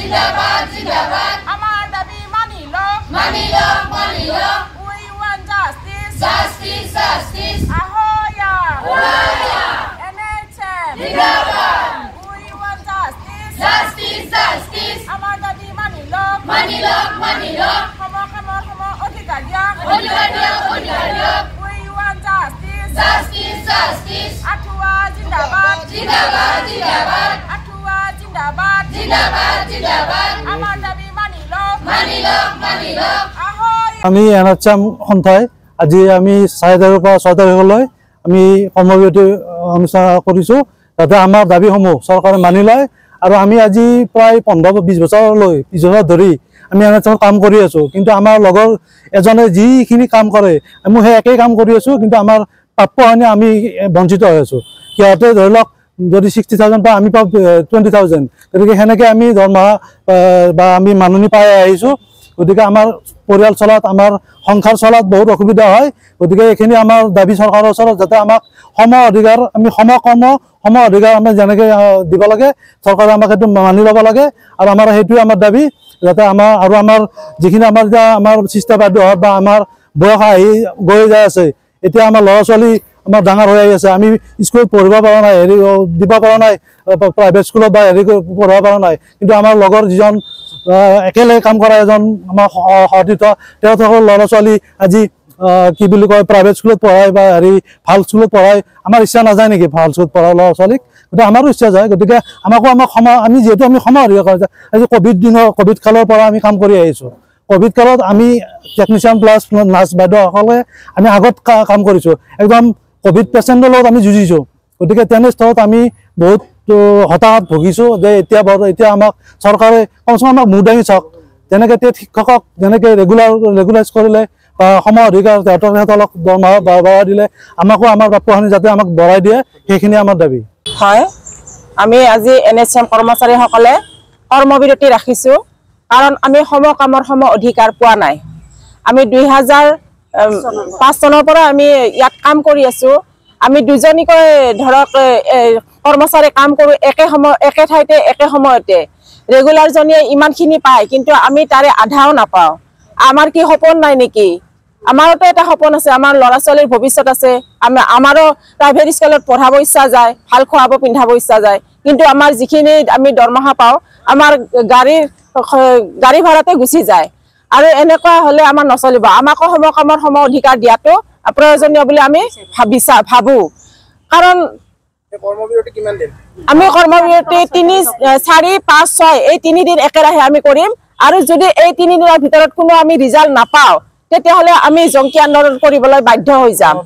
জিন্দাবাদ জিন্দাবাদ আমার দাবি মানিলো মানিলো মানিলো we want justice justice justice ahoya Ahoya NHM জিন্দাবাদ we want justice justice justice আমার দাবি মানিলো মানিলো মানিলো সম অধিকার দিয়ক অধিকার দিয়ক অধিকার দিয়ক we want justice justice justice আঠুয়া জিন্দাবাদ জিন্দাবাদ জিন্দাবাদ আঠুয়া জিন্দাবাদ জিন্দাবাদ জিন্দাবাদ আমার দাবি মানিলো মানিলো মানিলো ahoya আমি এনএচএম সন্থায় আজি আমি 4:30 পৰা 6:30 আমি কৰ্মবিৰতি অনুষ্ঠান কৰিছো যাতে আমাৰ দাবীসমূহ চৰকাৰে মানি লয় আৰু আমি আজি প্ৰায় 15-20 বছৰলৈ পিছৰ ধৰি আমি এনএচএম কাম কৰি আছো কিন্তু আমাৰ লগৰ এজনে যিখিনি কাম কৰে আমি সেই একেই কাম কৰি আছো কিন্তু আমাৰ প্ৰাপ্য হয়নে আমি বঞ্চিত হৈ আছো কিয়তে ধৰি লওক যদি 60,000 পায় আমি পাব 20,000 গতিকে সেনেকৈ আমি দৰমহা বা আমি মাননি পাই আহিছো গতিকে আমাৰ পৰিয়াল চলাত আমাৰ সংসাৰ চলাত বহুত অসুবিধা হয় গতিকে এইখিনি আমাৰ দাবী চৰকাৰৰ ওচৰত যাতে আমাক সম অধিকাৰ আমি সম অধিকাৰ আমি যেনেকৈ দিব লাগে চৰকাৰে আমাক সেইটো মানি ল'ব লাগে আৰু আমাৰ সেইটোৱে আমাৰ দাবী যাতে আমাৰ আৰু আমাৰ যিখিনি আমাৰ এতিয়া আমাৰ চিষ্টা বাধ্য হওক বা আমাৰ বয়স আহি গৈ যায় আছে এতিয়া আমাৰ ল'ৰা ছোৱালী আমাৰ ডাঙৰ হৈ আহি আছে আমি স্কুলত পঢ়িব পৰা নাই হেৰি দিব পৰা নাই প্ৰাইভেট স্কুলত বা হেৰি পঢ়িব পৰা নাই কিন্তু আমাৰ লগৰ যিজন একেলগে কাম কৰা এজন আমাৰ সতীৰ্থ তেওঁলোকৰ ল'ৰা ছোৱালী আজি কি বুলি কয় প্ৰাইভেট স্কুলত পঢ়ায় বা হেৰি ভাল স্কুলত পঢ়ায় আমাৰ ইচ্ছা নাযায় নেকি ভাল স্কুলত পঢ়া ল'ৰা ছোৱালীক গতিকে আমাৰো ইচ্ছা যায় গতিকে আমাক আমি যিহেতু আমি সময় আজি ক'ভিড কালৰ পৰা আমি কাম কৰি আহিছোঁ ক'ভিড কালত আমি টেকনিচিয়ান প্লাছ নাৰ্ছ বাইদেউসকলে আমি আগত কাম কৰিছোঁ একদম ক'ভিড পেচেণ্টৰ লগত আমি যুঁজিছোঁ গতিকে তেনেস্থলত আমি বহুত হতাশাত ভুগিছোঁ যে এতিয়া আমাক চৰকাৰে কমচে কম আমাক মূৰ দাঙি চাওক যেনেকৈ টেট শিক্ষকক যেনেকৈ ৰেগুলাইজ কৰিলে বা সম অধিকাৰ সিহঁতক দৰমহা বঢ়াই দিলে আমাকো আমাৰ প্ৰাপ্যখিনি যাতে আমাক বঢ়াই দিয়ে সেইখিনি আমাৰ দাবী হয় আমি আজি এনএচএম কৰ্মচাৰীসকলে কৰ্মবিৰতি ৰাখিছোঁ কাৰণ আমি কামৰ অধিকাৰ পোৱা নাই আমি 2005 চনৰ পৰা আমি ইয়াত কাম কৰি আছোঁ আমি দুজনীকৈ ধৰক কৰ্মচাৰী কাম কৰোঁ একে ঠাইতে একে সময়তে ৰেগুলাৰজনীয়ে ইমানখিনি পায় কিন্তু আমি তাৰে আধাও নাপাওঁ আমাৰ কি সপোন নাই নেকি আমাৰোতো এটা সপোন আছে আমাৰ ল'ৰা ছোৱালীৰ ভৱিষ্যত আছে আমাৰো প্ৰাইভেট স্কুলত পঢ়াব ইচ্ছা যায় ভাল খোৱাব পিন্ধাব ইচ্ছা যায় কিন্তু আমাৰ যিখিনি আমি দৰমহা পাওঁ আমাৰ গাড়ী ভাড়াতে গুচি যায় আৰু এনেকুৱা হ'লে আমাৰ নচলিব আমাকো কামৰ অধিকাৰ দিয়াটো প্ৰয়োজনীয় বুলি আমি ভাবোঁ কাৰণ আমি কৰ্মবিৰতি 3, 4, 5, 6 এই 3 দিন একেৰাহে আমি কৰিম আৰু যদি এই 3 দিনৰ ভিতৰত কোনো আমি ৰিজাল্ট নাপাওঁ তেতিয়াহ'লে আমি জংকী আন্দোলন কৰিবলৈ বাধ্য হৈ যাম।